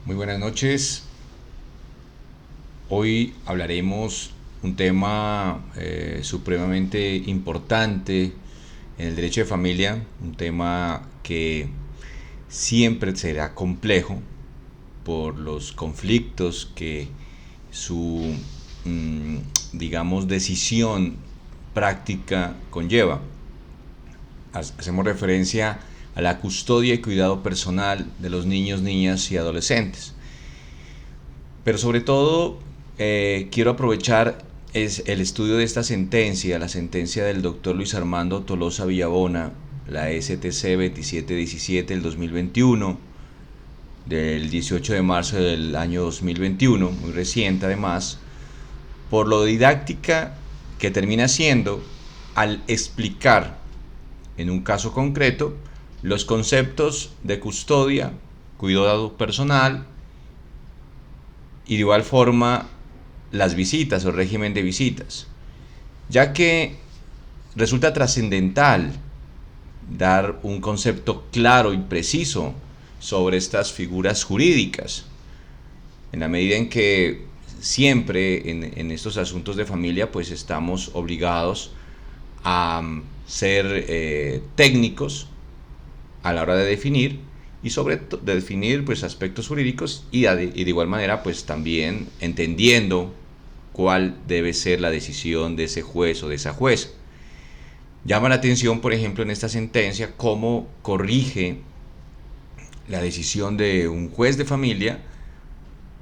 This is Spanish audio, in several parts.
Muy buenas noches. Hoy hablaremos un tema supremamente importante en el derecho de familia, un tema que siempre será complejo por los conflictos que su, mm, digamos, decisión práctica conlleva. Hacemos referencia a la custodia y cuidado personal de los niños, niñas y adolescentes. Pero sobre todo quiero aprovechar el estudio de esta sentencia, la sentencia del doctor Luis Armando Tolosa Villabona, la STC 2717 del 2021, del 18 de marzo del año 2021, muy reciente además, por lo didáctica que termina siendo al explicar en un caso concreto los conceptos de custodia, cuidado personal y de igual forma las visitas o régimen de visitas, ya que resulta trascendental dar un concepto claro y preciso sobre estas figuras jurídicas, en la medida en que siempre en estos asuntos de familia pues estamos obligados a ser técnicos a la hora de definir y de definir pues aspectos jurídicos y de igual manera pues también entendiendo cuál debe ser la decisión de ese juez o de esa jueza. Llama la atención, por ejemplo, en esta sentencia cómo corrige la decisión de un juez de familia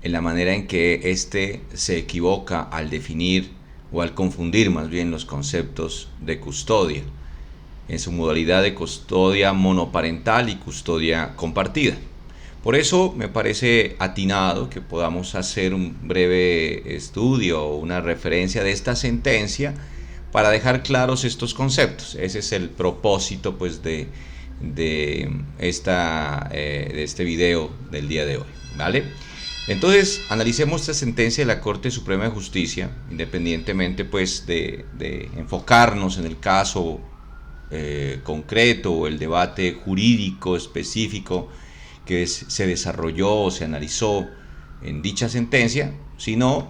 en la manera en que éste se equivoca al definir o al confundir más bien los conceptos de custodia en su modalidad de custodia monoparental y custodia compartida. Por eso me parece atinado que podamos hacer un breve estudio o una referencia de esta sentencia para dejar claros estos conceptos. Ese es el propósito pues de este video del día de hoy, ¿vale? Entonces, analicemos esta sentencia de la Corte Suprema de Justicia, independientemente pues de enfocarnos en el caso concreto o el debate jurídico específico que se desarrolló o se analizó en dicha sentencia, sino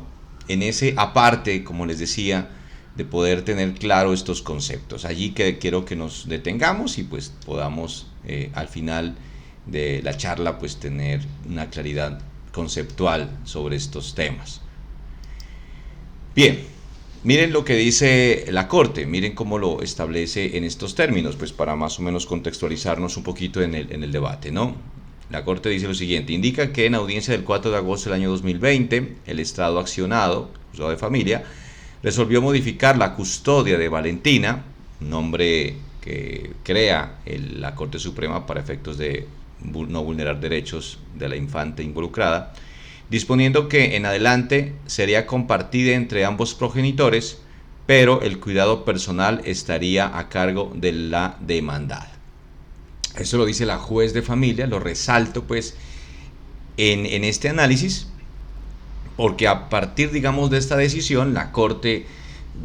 en ese aparte, como les decía, de poder tener claro estos conceptos. Allí que quiero que nos detengamos y pues podamos al final de la charla pues tener una claridad conceptual sobre estos temas. Bien, miren lo que dice la Corte, miren cómo lo establece en estos términos, pues para más o menos contextualizarnos un poquito en el debate, ¿no? La Corte dice lo siguiente: indica que en audiencia del 4 de agosto del año 2020, el Estado accionado, juzgado de familia, resolvió modificar la custodia de Valentina, nombre que crea la Corte Suprema para efectos de no vulnerar derechos de la infante involucrada, disponiendo que en adelante sería compartida entre ambos progenitores, pero el cuidado personal estaría a cargo de la demandada. Eso lo dice la juez de familia, lo resalto pues en este análisis, porque a partir, digamos, de esta decisión, la Corte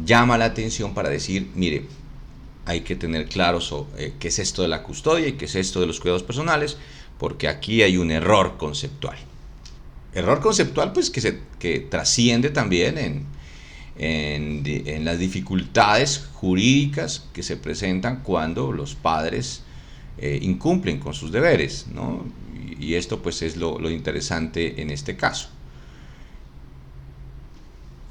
llama la atención para decir, mire, hay que tener claro qué es esto de la custodia y qué es esto de los cuidados personales, porque aquí hay un error conceptual. Error conceptual pues que trasciende también en las dificultades jurídicas que se presentan cuando los padres incumplen con sus deberes, ¿no? Y esto pues es lo interesante en este caso.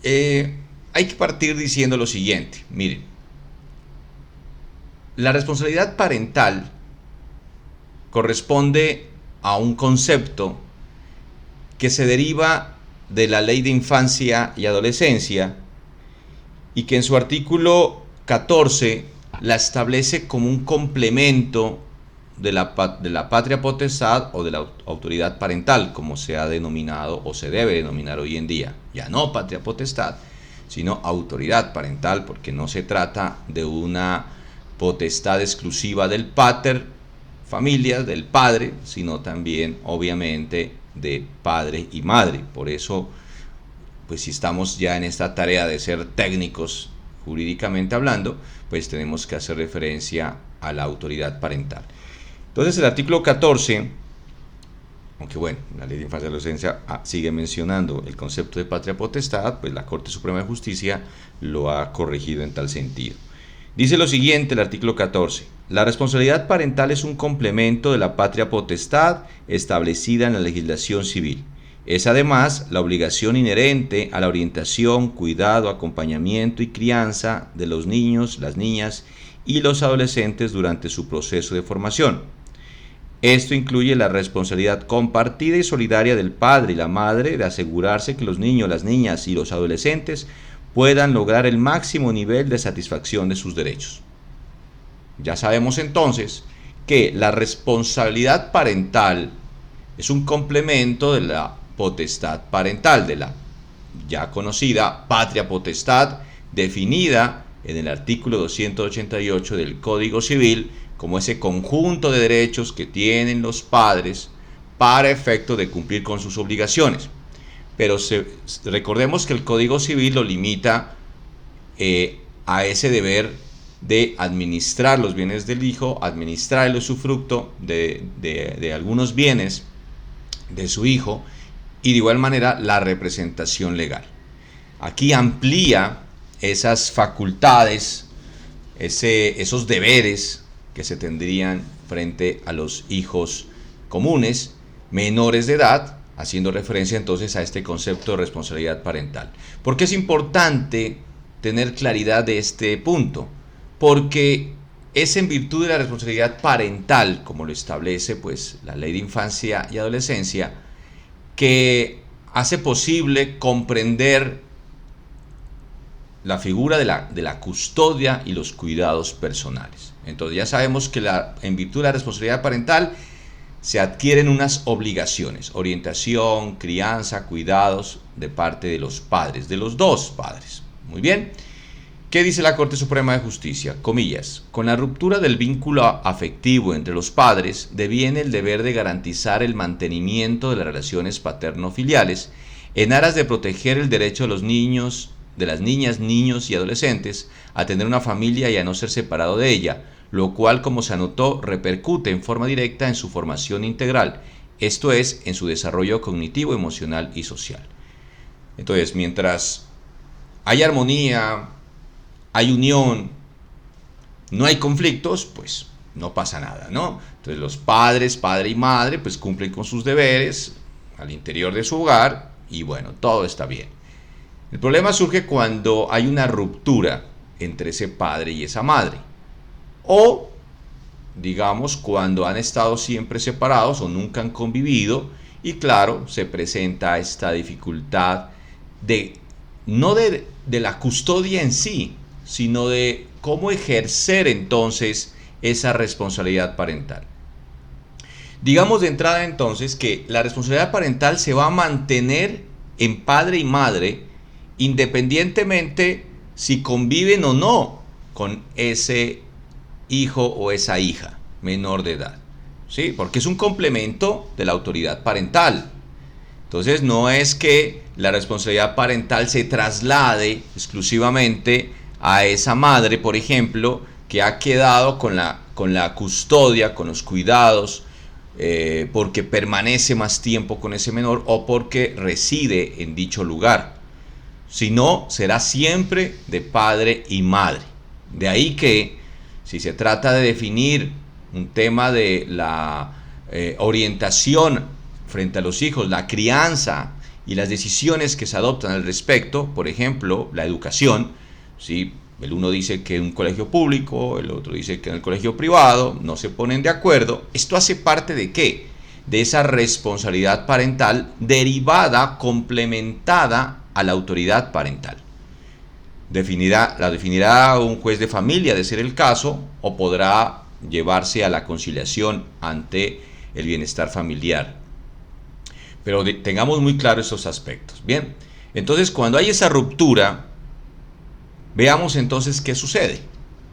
Hay que partir diciendo lo siguiente, miren, la responsabilidad parental corresponde a un concepto que se deriva de la Ley de Infancia y Adolescencia y que en su artículo 14 la establece como un complemento de la patria potestad o de la autoridad parental, como se ha denominado o se debe denominar hoy en día. Ya no patria potestad, sino autoridad parental, porque no se trata de una potestad exclusiva del pater familias, del padre, sino también obviamente de padre y madre. Por eso, pues si estamos ya en esta tarea de ser técnicos jurídicamente hablando, pues tenemos que hacer referencia a la autoridad parental. Entonces el artículo 14 aunque bueno, la Ley de Infancia y Adolescencia sigue mencionando el concepto de patria potestad, pues la Corte Suprema de Justicia lo ha corregido en tal sentido. Dice lo siguiente el artículo 14. La responsabilidad parental es un complemento de la patria potestad establecida en la legislación civil. Es además la obligación inherente a la orientación, cuidado, acompañamiento y crianza de los niños, las niñas y los adolescentes durante su proceso de formación. Esto incluye la responsabilidad compartida y solidaria del padre y la madre de asegurarse que los niños, las niñas y los adolescentes puedan lograr el máximo nivel de satisfacción de sus derechos. Ya sabemos entonces que la responsabilidad parental es un complemento de la potestad parental, de la ya conocida patria potestad, definida en el artículo 288 del Código Civil como ese conjunto de derechos que tienen los padres para efecto de cumplir con sus obligaciones. Pero recordemos que el Código Civil lo limita a ese deber de administrar los bienes del hijo, administrar el usufructo de algunos bienes de su hijo, y de igual manera la representación legal. Aquí amplía esas facultades, esos deberes que se tendrían frente a los hijos comunes, menores de edad, haciendo referencia entonces a este concepto de responsabilidad parental. ¿Por qué es importante tener claridad de este punto? Porque es en virtud de la responsabilidad parental, como lo establece pues la Ley de Infancia y Adolescencia, que hace posible comprender la figura de la custodia y los cuidados personales. Entonces ya sabemos que en virtud de la responsabilidad parental se adquieren unas obligaciones, orientación, crianza, cuidados de parte de los padres, de los dos padres. Muy bien. ¿Qué dice la Corte Suprema de Justicia? Comillas, con la ruptura del vínculo afectivo entre los padres, deviene el deber de garantizar el mantenimiento de las relaciones paterno-filiales en aras de proteger el derecho de los niños, de las niñas, niños y adolescentes a tener una familia y a no ser separado de ella, lo cual, como se anotó, repercute en forma directa en su formación integral, esto es, en su desarrollo cognitivo, emocional y social. Entonces, mientras hay armonía, hay unión, no hay conflictos, pues no pasa nada, ¿no? Entonces los padres, padre y madre, pues cumplen con sus deberes al interior de su hogar y bueno, todo está bien. El problema surge cuando hay una ruptura entre ese padre y esa madre. O, digamos, cuando han estado siempre separados o nunca han convivido y claro, se presenta esta dificultad no de la custodia en sí, sino de cómo ejercer entonces esa responsabilidad parental. Digamos de entrada entonces que la responsabilidad parental se va a mantener en padre y madre independientemente si conviven o no con ese hijo o esa hija menor de edad, ¿sí? Porque es un complemento de la autoridad parental. Entonces no es que la responsabilidad parental se traslade exclusivamente a esa madre, por ejemplo, que ha quedado con la custodia, con los cuidados, porque permanece más tiempo con ese menor o porque reside en dicho lugar, sino será siempre de padre y madre. De ahí que, si se trata de definir un tema de la orientación frente a los hijos, la crianza y las decisiones que se adoptan al respecto, por ejemplo, la educación, ¿sí? El uno dice que en un colegio público, el otro dice que en el colegio privado, no se ponen de acuerdo. ¿Esto hace parte de qué? De esa responsabilidad parental derivada, complementada a la autoridad parental. La definirá un juez de familia, de ser el caso, o podrá llevarse a la conciliación ante el bienestar familiar. Pero tengamos muy claros estos aspectos. Bien, entonces cuando hay esa ruptura, veamos entonces qué sucede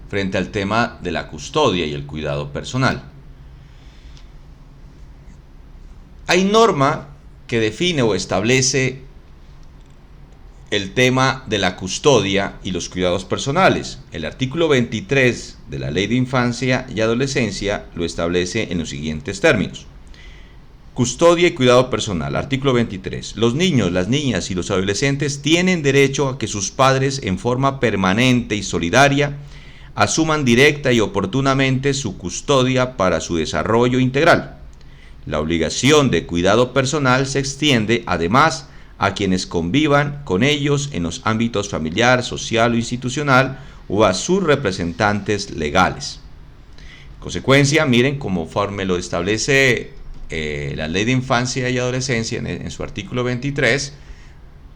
frente al tema de la custodia y el cuidado personal. Hay norma que define o establece el tema de la custodia y los cuidados personales. El artículo 23 de la Ley de Infancia y Adolescencia lo establece en los siguientes términos. Custodia y cuidado personal. Artículo 23. Los niños, las niñas y los adolescentes tienen derecho a que sus padres en forma permanente y solidaria asuman directa y oportunamente su custodia para su desarrollo integral. La obligación de cuidado personal se extiende además a quienes convivan con ellos en los ámbitos familiar, social o institucional o a sus representantes legales. En consecuencia, miren, conforme lo establece la Ley de Infancia y Adolescencia en su artículo 23,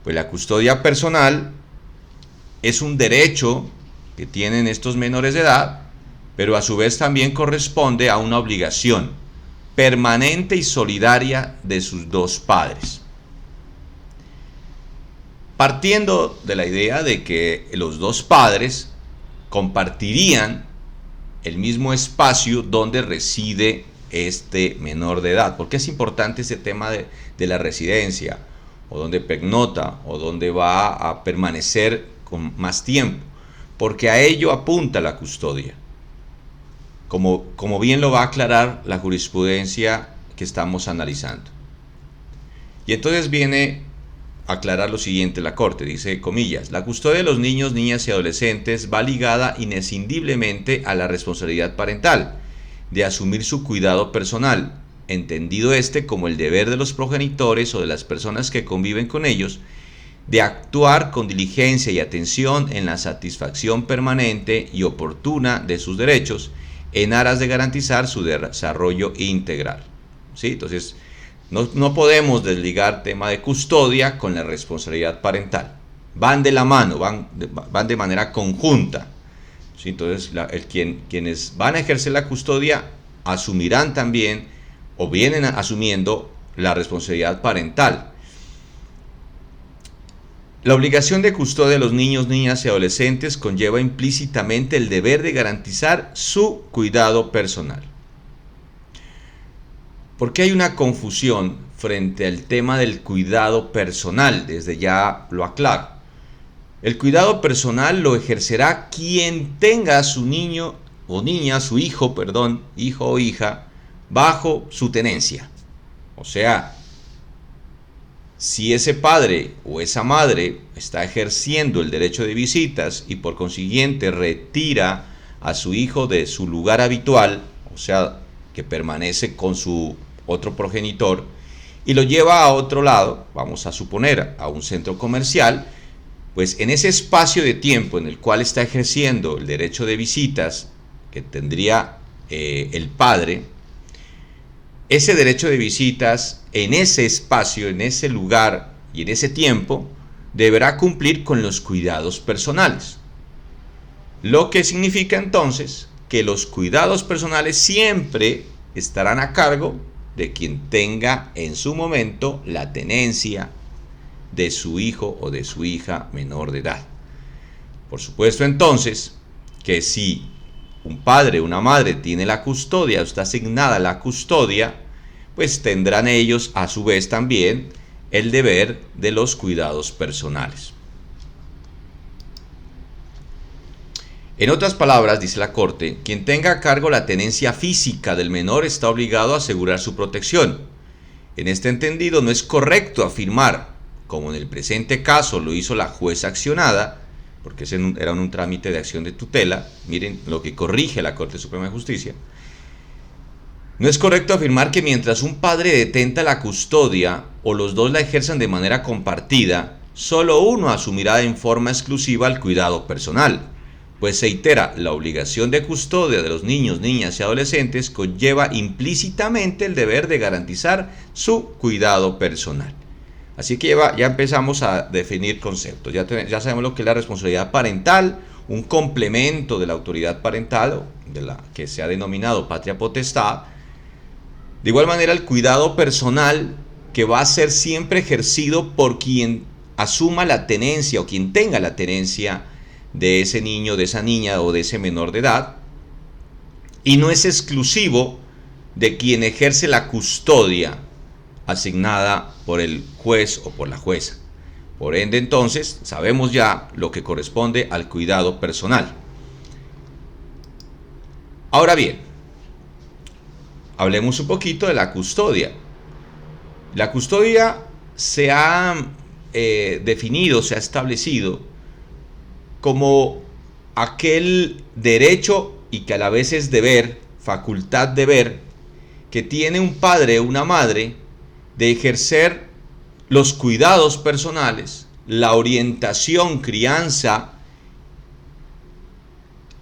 pues la custodia personal es un derecho que tienen estos menores de edad, pero a su vez también corresponde a una obligación permanente y solidaria de sus dos padres. Partiendo de la idea de que los dos padres compartirían el mismo espacio donde reside este menor de edad. ¿Por qué es importante ese tema de la residencia? O donde pernocta, o donde va a permanecer con más tiempo. Porque a ello apunta la custodia. Como bien lo va a aclarar la jurisprudencia que estamos analizando. Y entonces viene a aclarar lo siguiente la Corte, dice, comillas, la custodia de los niños, niñas y adolescentes va ligada inescindiblemente a la responsabilidad parental de asumir su cuidado personal, entendido este como el deber de los progenitores o de las personas que conviven con ellos, de actuar con diligencia y atención en la satisfacción permanente y oportuna de sus derechos, en aras de garantizar su desarrollo integral. ¿Sí? Entonces, no podemos desligar tema de custodia con la responsabilidad parental. Van de la mano, van de manera conjunta. ¿Sí? Entonces, quienes van a ejercer la custodia asumirán también o vienen asumiendo la responsabilidad parental. La obligación de custodia de los niños, niñas y adolescentes conlleva implícitamente el deber de garantizar su cuidado personal. ¿Por qué hay una confusión frente al tema del cuidado personal? Desde ya lo aclaro. El cuidado personal lo ejercerá quien tenga a su niño o niña, su hijo o hija, bajo su tenencia. O sea, si ese padre o esa madre está ejerciendo el derecho de visitas y por consiguiente retira a su hijo de su lugar habitual, o sea, que permanece con su otro progenitor, y lo lleva a otro lado, vamos a suponer a un centro comercial, pues en ese espacio de tiempo en el cual está ejerciendo el derecho de visitas que tendría el padre, ese derecho de visitas en ese espacio, en ese lugar y en ese tiempo deberá cumplir con los cuidados personales. Lo que significa entonces que los cuidados personales siempre estarán a cargo de quien tenga en su momento la tenencia de su hijo o de su hija menor de edad. Por supuesto entonces que si un padre o una madre tiene la custodia, está asignada la custodia, pues tendrán ellos a su vez también el deber de los cuidados personales. En otras palabras, dice la Corte, quien tenga a cargo la tenencia física del menor está obligado a asegurar su protección. En este entendido, no es correcto afirmar, como en el presente caso lo hizo la jueza accionada, porque ese era un trámite de acción de tutela, miren lo que corrige la Corte Suprema de Justicia. No es correcto afirmar que mientras un padre detenta la custodia o los dos la ejerzan de manera compartida, solo uno asumirá en forma exclusiva el cuidado personal, pues se itera la obligación de custodia de los niños, niñas y adolescentes conlleva implícitamente el deber de garantizar su cuidado personal. Así que ya empezamos a definir conceptos, ya sabemos lo que es la responsabilidad parental, un complemento de la autoridad parental, de la que se ha denominado patria potestad. De igual manera, el cuidado personal, que va a ser siempre ejercido por quien asuma la tenencia o quien tenga la tenencia de ese niño, de esa niña o de ese menor de edad, y no es exclusivo de quien ejerce la custodia asignada por el juez o por la jueza. Por ende, entonces, sabemos ya lo que corresponde al cuidado personal. Ahora bien, hablemos un poquito de la custodia. La custodia se ha definido, se ha establecido como aquel derecho y que a la vez es deber, facultad deber, que tiene un padre o una madre de ejercer los cuidados personales, la orientación, crianza,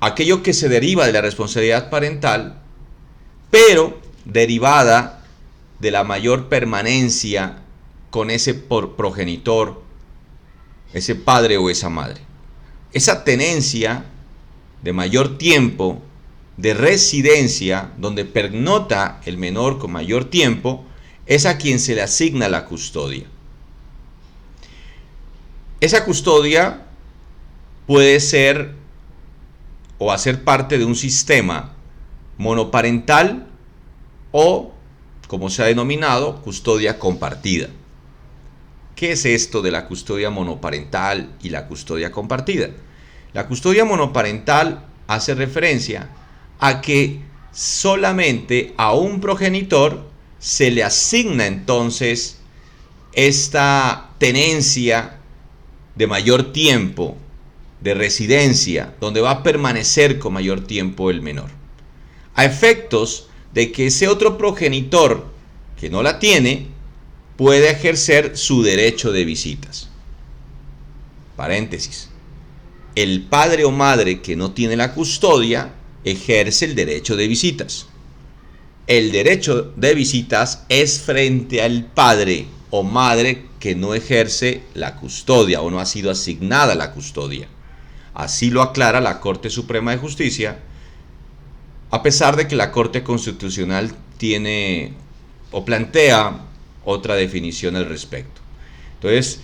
aquello que se deriva de la responsabilidad parental, pero derivada de la mayor permanencia con ese progenitor, ese padre o esa madre. Esa tenencia de mayor tiempo, de residencia, donde pernocta el menor con mayor tiempo, es a quien se le asigna la custodia. Esa custodia puede ser o hacer parte de un sistema monoparental o, como se ha denominado, custodia compartida. ¿Qué es esto de la custodia monoparental y la custodia compartida? La custodia monoparental hace referencia a que solamente a un progenitor se le asigna entonces esta tenencia de mayor tiempo, de residencia, donde va a permanecer con mayor tiempo el menor, a efectos de que ese otro progenitor que no la tiene puede ejercer su derecho de visitas. Paréntesis. El padre o madre que no tiene la custodia ejerce el derecho de visitas. El derecho de visitas es frente al padre o madre que no ejerce la custodia o no ha sido asignada la custodia. Así lo aclara la Corte Suprema de Justicia, a pesar de que la Corte Constitucional tiene o plantea otra definición al respecto. Entonces,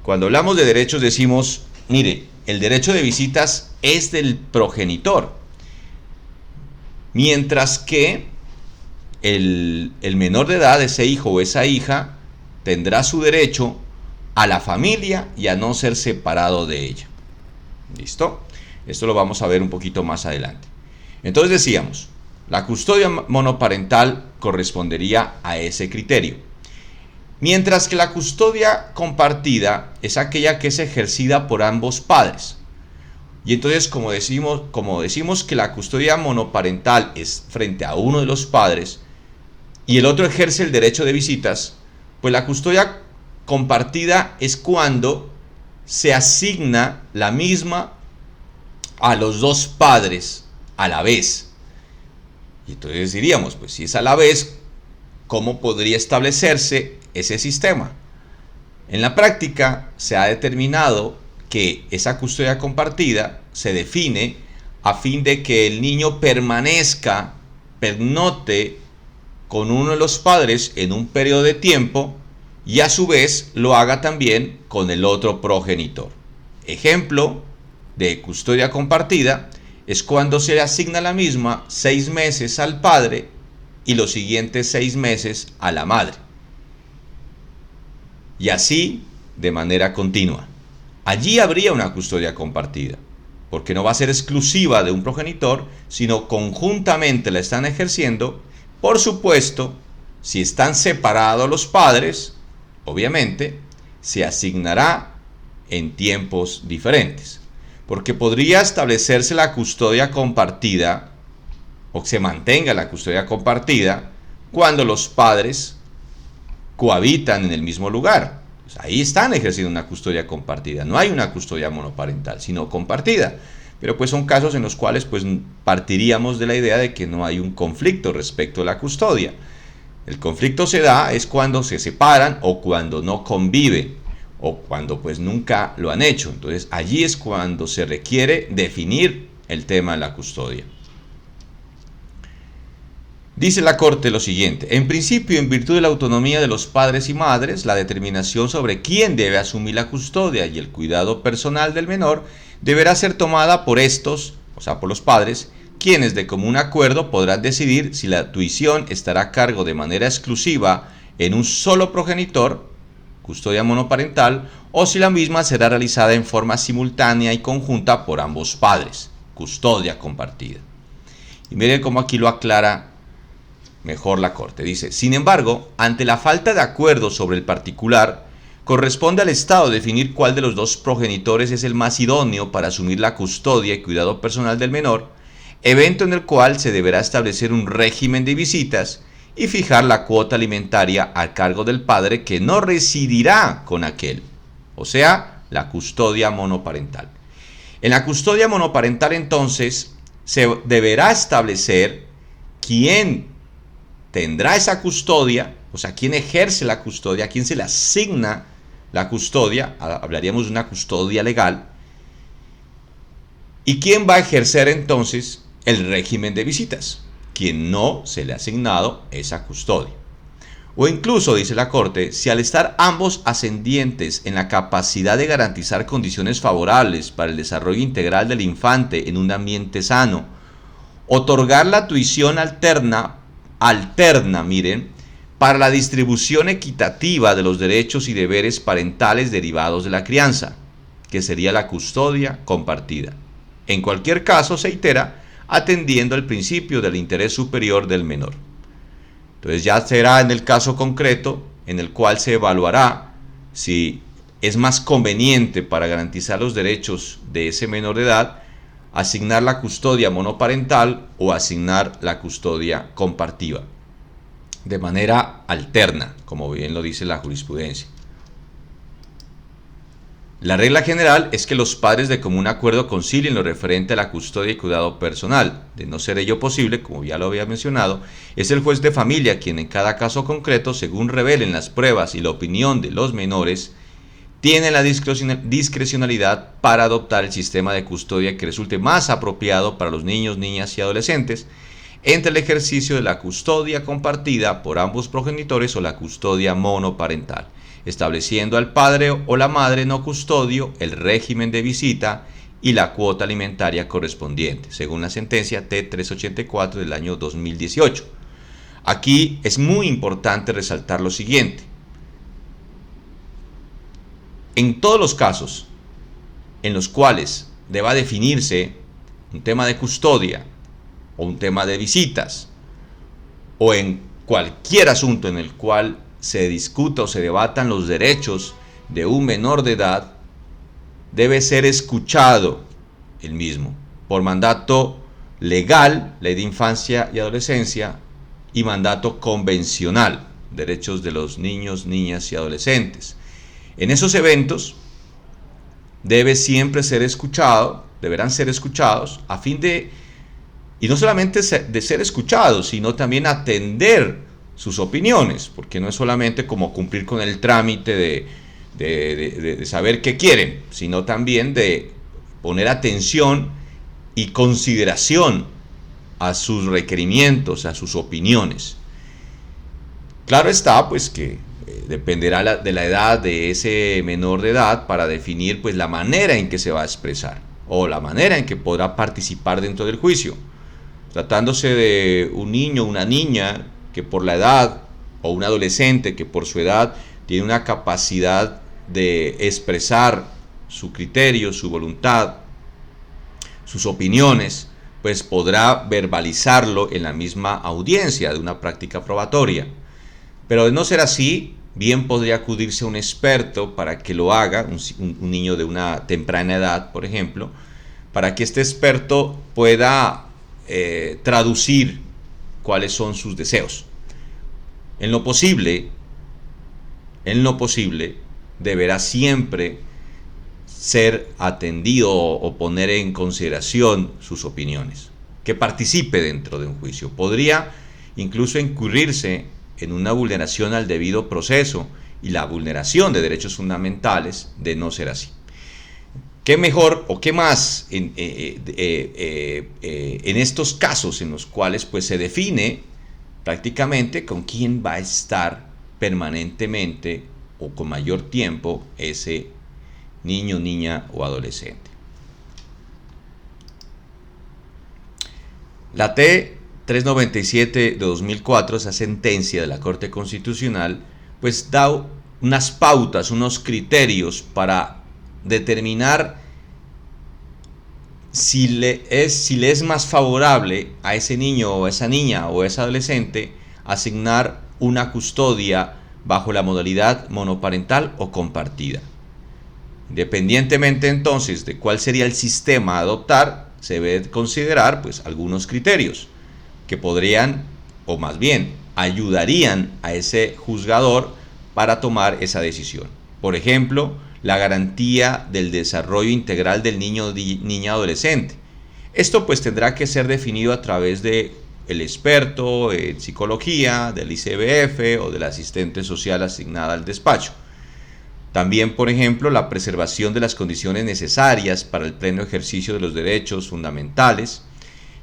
cuando hablamos de derechos decimos, mire, el derecho de visitas es del progenitor, mientras que el menor de edad, ese hijo o esa hija, tendrá su derecho a la familia y a no ser separado de ella. ¿Listo? Esto lo vamos a ver un poquito más adelante. Entonces decíamos, la custodia monoparental correspondería a ese criterio, mientras que la custodia compartida es aquella que es ejercida por ambos padres. Y entonces, como decimos que la custodia monoparental es frente a uno de los padres y el otro ejerce el derecho de visitas, pues la custodia compartida es cuando se asigna la misma a los dos padres a la vez. Y entonces diríamos, pues si es a la vez, ¿cómo podría establecerse ese sistema? En la práctica se ha determinado que esa custodia compartida se define a fin de que el niño pernocte con uno de los padres en un periodo de tiempo y a su vez lo haga también con el otro progenitor. Ejemplo de custodia compartida es cuando se le asigna la misma 6 meses al padre y los siguientes 6 meses a la madre. Y así de manera continua. Allí habría una custodia compartida, porque no va a ser exclusiva de un progenitor, sino conjuntamente la están ejerciendo. Por supuesto, si están separados los padres, obviamente, se asignará en tiempos diferentes, porque podría establecerse la custodia compartida, o que se mantenga la custodia compartida, cuando los padres cohabitan en el mismo lugar. Ahí están ejerciendo una custodia compartida. No hay una custodia monoparental, sino compartida. Pero pues son casos en los cuales pues partiríamos de la idea de que no hay un conflicto respecto a la custodia. El conflicto se da es cuando se separan o cuando no conviven o cuando pues nunca lo han hecho. Entonces allí es cuando se requiere definir el tema de la custodia. Dice la Corte lo siguiente: en principio, en virtud de la autonomía de los padres y madres, la determinación sobre quién debe asumir la custodia y el cuidado personal del menor deberá ser tomada por estos, o sea, por los padres, quienes de común acuerdo podrán decidir si la tuición estará a cargo de manera exclusiva en un solo progenitor, custodia monoparental, o si la misma será realizada en forma simultánea y conjunta por ambos padres, custodia compartida. Y miren cómo aquí lo aclara mejor la Corte. Dice, sin embargo, ante la falta de acuerdo sobre el particular, corresponde al Estado definir cuál de los dos progenitores es el más idóneo para asumir la custodia y cuidado personal del menor, evento en el cual se deberá establecer un régimen de visitas y fijar la cuota alimentaria a cargo del padre que no residirá con aquel, o sea, la custodia monoparental. En la custodia monoparental, entonces, se deberá establecer quién tendrá esa custodia, o sea, quién ejerce la custodia, a quién se le asigna la custodia, hablaríamos de una custodia legal, y quién va a ejercer entonces el régimen de visitas, quien no se le ha asignado esa custodia. O incluso, dice la Corte, si al estar ambos ascendientes en la capacidad de garantizar condiciones favorables para el desarrollo integral del infante en un ambiente sano, otorgar la tuición alterna, miren, para la distribución equitativa de los derechos y deberes parentales derivados de la crianza, que sería la custodia compartida. En cualquier caso, se itera atendiendo al principio del interés superior del menor. Entonces ya será en el caso concreto en el cual se evaluará si es más conveniente para garantizar los derechos de ese menor de edad asignar la custodia monoparental o asignar la custodia compartida, de manera alterna, como bien lo dice la jurisprudencia. La regla general es que los padres de común acuerdo concilien lo referente a la custodia y cuidado personal. De no ser ello posible, como ya lo había mencionado, es el juez de familia quien en cada caso concreto, según revelen las pruebas y la opinión de los menores, tiene la discrecionalidad para adoptar el sistema de custodia que resulte más apropiado para los niños, niñas y adolescentes, entre el ejercicio de la custodia compartida por ambos progenitores o la custodia monoparental, estableciendo al padre o la madre no custodio el régimen de visita y la cuota alimentaria correspondiente, según la sentencia T384 del año 2018. Aquí es muy importante resaltar lo siguiente. En todos los casos en los cuales deba definirse un tema de custodia o un tema de visitas, o en cualquier asunto en el cual se discuta o se debatan los derechos de un menor de edad, debe ser escuchado el mismo por mandato legal, Ley de Infancia y Adolescencia, y mandato convencional, derechos de los niños, niñas y adolescentes. En esos eventos debe siempre ser escuchado, deberán ser escuchados a fin de, y no solamente de ser escuchados, sino también atender sus opiniones, porque no es solamente como cumplir con el trámite de saber qué quieren, sino también de poner atención y consideración a sus requerimientos, a sus opiniones. Claro está, pues que dependerá de la edad de ese menor de edad para definir pues la manera en que se va a expresar o la manera en que podrá participar dentro del juicio. Tratándose de un niño o una niña que por la edad, o un adolescente que por su edad tiene una capacidad de expresar su criterio, su voluntad, sus opiniones, pues podrá verbalizarlo en la misma audiencia de una práctica probatoria. Pero de no ser así, bien podría acudirse a un experto para que lo haga, un niño de una temprana edad, por ejemplo, para que este experto pueda traducir cuáles son sus deseos. En lo posible, deberá siempre ser atendido o poner en consideración sus opiniones, que participe dentro de un juicio. Podría incluso incurrirse en una vulneración al debido proceso y la vulneración de derechos fundamentales de no ser así. ¿Qué mejor o qué más en estos casos en los cuales pues se define prácticamente con quién va a estar permanentemente o con mayor tiempo ese niño, niña o adolescente? La T397 de 2004, esa sentencia de la Corte Constitucional, pues da unas pautas, unos criterios para determinar si le es más favorable a ese niño o a esa niña o a ese adolescente asignar una custodia bajo la modalidad monoparental o compartida. Independientemente entonces de cuál sería el sistema a adoptar, se debe considerar pues algunos criterios que podrían, o más bien ayudarían a ese juzgador para tomar esa decisión. Por ejemplo, la garantía del desarrollo integral del niño o niña adolescente. Esto pues tendrá que ser definido a través de el experto en psicología, del ICBF o del asistente social asignada al despacho. También, por ejemplo, la preservación de las condiciones necesarias para el pleno ejercicio de los derechos fundamentales,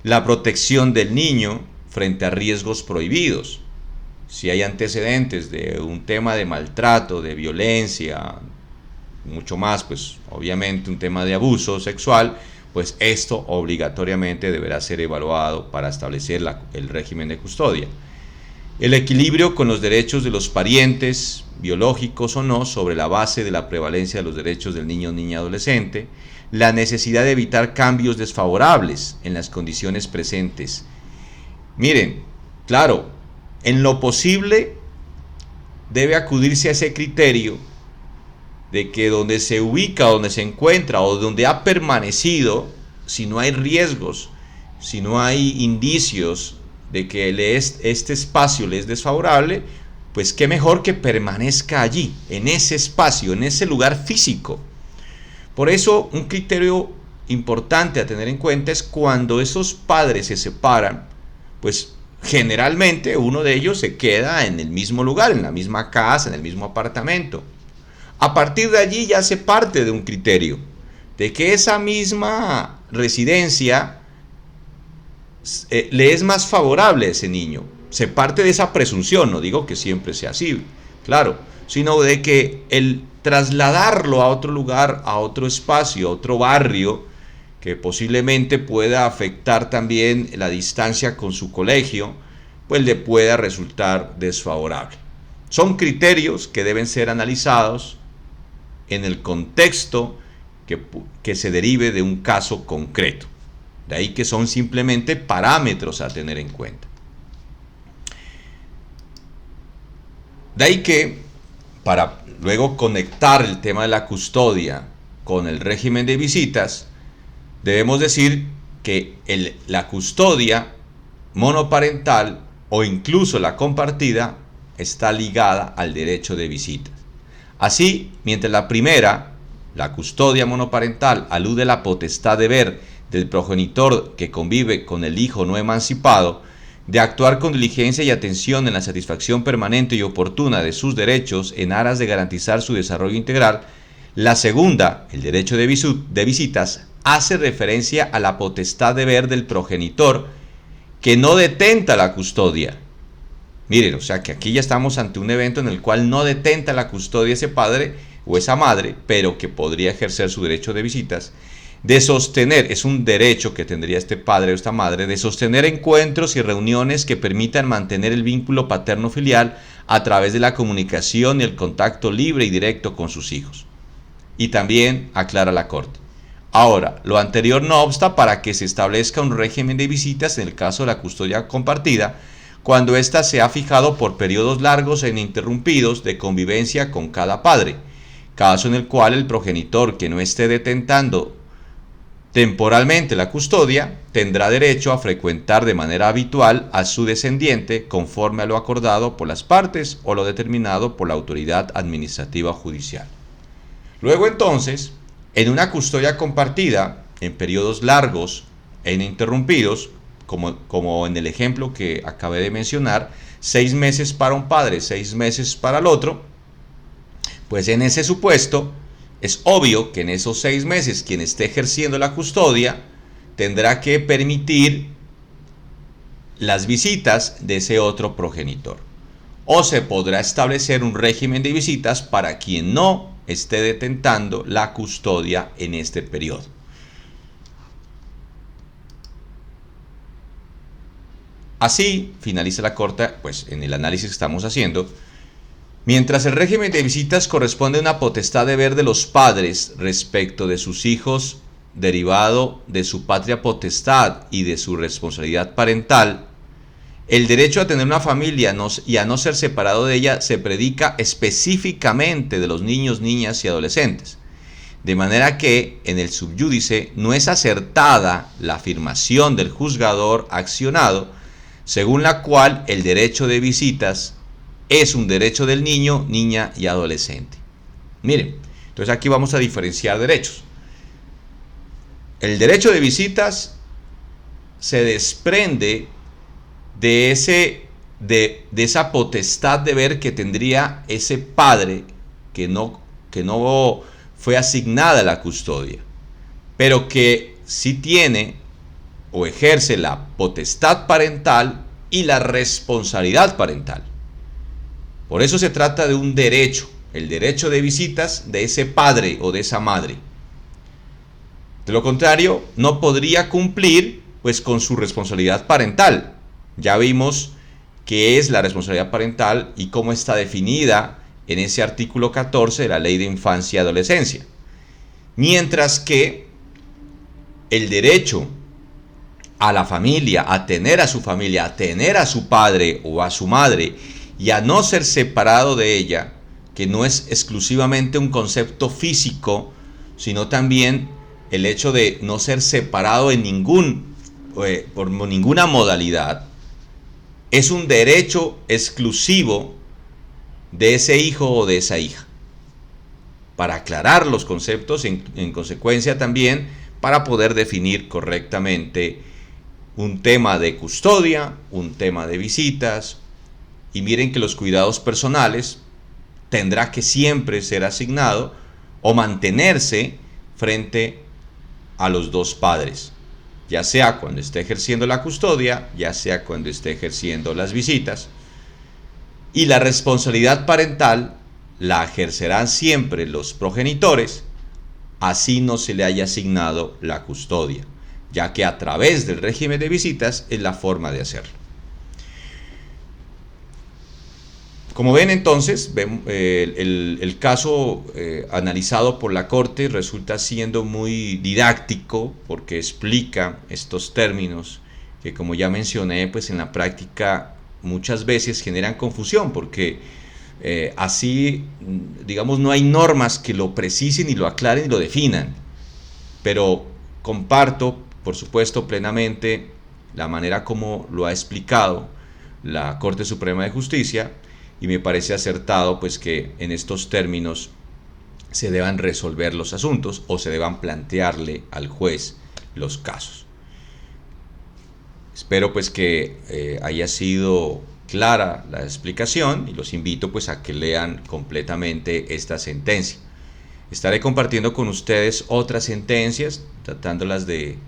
la protección del niño frente a riesgos prohibidos. Si hay antecedentes de un tema de maltrato, de violencia, mucho más, pues obviamente un tema de abuso sexual, pues esto obligatoriamente deberá ser evaluado para establecer el régimen de custodia. El equilibrio con los derechos de los parientes, biológicos o no, sobre la base de la prevalencia de los derechos del niño o niña adolescente, la necesidad de evitar cambios desfavorables en las condiciones presentes. Miren, claro, en lo posible debe acudirse a ese criterio de que donde se ubica, donde se encuentra o donde ha permanecido, si no hay riesgos, si no hay indicios de que este espacio le es desfavorable, pues qué mejor que permanezca allí, en ese espacio, en ese lugar físico. Por eso, un criterio importante a tener en cuenta es cuando esos padres se separan, pues generalmente uno de ellos se queda en el mismo lugar, en la misma casa, en el mismo apartamento. A partir de allí ya se parte de un criterio, de que esa misma residencia le es más favorable a ese niño. Se parte de esa presunción, no digo que siempre sea así, claro, sino de que el trasladarlo a otro lugar, a otro espacio, a otro barrio, que posiblemente pueda afectar también la distancia con su colegio, pues le pueda resultar desfavorable. Son criterios que deben ser analizados en el contexto que se derive de un caso concreto. De ahí que son simplemente parámetros a tener en cuenta. De ahí que, para luego conectar el tema de la custodia con el régimen de visitas, debemos decir que la custodia monoparental o incluso la compartida está ligada al derecho de visitas. Así, mientras la primera, la custodia monoparental, alude a la potestad de ver del progenitor que convive con el hijo no emancipado, de actuar con diligencia y atención en la satisfacción permanente y oportuna de sus derechos en aras de garantizar su desarrollo integral, la segunda, el derecho de visitas, hace referencia a la potestad de ver del progenitor que no detenta la custodia. Miren, o sea que aquí ya estamos ante un evento en el cual no detenta la custodia ese padre o esa madre, pero que podría ejercer su derecho de visitas, de sostener, es un derecho que tendría este padre o esta madre, de sostener encuentros y reuniones que permitan mantener el vínculo paterno-filial a través de la comunicación y el contacto libre y directo con sus hijos. Y también aclara la Corte. Ahora, lo anterior no obsta para que se establezca un régimen de visitas en el caso de la custodia compartida, cuando ésta se ha fijado por periodos largos e ininterrumpidos de convivencia con cada padre, caso en el cual el progenitor que no esté detentando temporalmente la custodia tendrá derecho a frecuentar de manera habitual a su descendiente conforme a lo acordado por las partes o lo determinado por la autoridad administrativa judicial. Luego entonces, en una custodia compartida, en periodos largos e ininterrumpidos, como en el ejemplo que acabé de mencionar, 6 meses para un padre, 6 meses para el otro, pues en ese supuesto es obvio que en esos 6 meses quien esté ejerciendo la custodia tendrá que permitir las visitas de ese otro progenitor. O se podrá establecer un régimen de visitas para quien no esté detentando la custodia en este periodo. Así finaliza la Corte, pues en el análisis que estamos haciendo. Mientras el régimen de visitas corresponde a una potestad de ver de los padres respecto de sus hijos derivado de su patria potestad y de su responsabilidad parental, El derecho a tener una familia y a no ser separado de ella se predica específicamente de los niños, niñas y adolescentes. De manera que en el subyúdice no es acertada la afirmación del juzgador accionado, según la cual el derecho de visitas es un derecho del niño, niña y adolescente. Miren, entonces aquí vamos a diferenciar derechos. El derecho de visitas se desprende de esa potestad de ver que tendría ese padre que no fue asignada la custodia, pero que sí tiene o ejerce la potestad parental y la responsabilidad parental. Por eso se trata de un derecho, el derecho de visitas de ese padre o de esa madre. De lo contrario, no podría cumplir pues con su responsabilidad parental. Ya vimos qué es la responsabilidad parental y cómo está definida en ese artículo 14 de la Ley de Infancia y Adolescencia. Mientras que el derecho a la familia, a tener a su familia, a tener a su padre o a su madre y a no ser separado de ella, que no es exclusivamente un concepto físico, sino también el hecho de no ser separado en por ninguna modalidad, es un derecho exclusivo de ese hijo o de esa hija. Para aclarar los conceptos, en consecuencia también para poder definir correctamente un tema de custodia, un tema de visitas. Y miren que los cuidados personales tendrá que siempre ser asignado o mantenerse frente a los dos padres, ya sea cuando esté ejerciendo la custodia, ya sea cuando esté ejerciendo las visitas. Y la responsabilidad parental la ejercerán siempre los progenitores, así no se le haya asignado la custodia, ya que a través del régimen de visitas es la forma de hacerlo. Como ven entonces, el caso analizado por la Corte resulta siendo muy didáctico porque explica estos términos que, como ya mencioné, pues en la práctica muchas veces generan confusión porque así, digamos, no hay normas que lo precisen y lo aclaren y lo definan. Pero comparto, por supuesto, plenamente la manera como lo ha explicado la Corte Suprema de Justicia, y me parece acertado pues que en estos términos se deban resolver los asuntos o se deban plantearle al juez los casos. Espero pues que haya sido clara la explicación y los invito pues a que lean completamente esta sentencia. Estaré compartiendo con ustedes otras sentencias, tratándolas de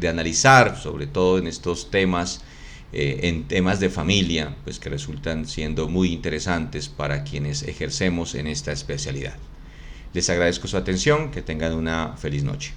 analizar, sobre todo en estos temas, en temas de familia, pues que resultan siendo muy interesantes para quienes ejercemos en esta especialidad. Les agradezco su atención, que tengan una feliz noche.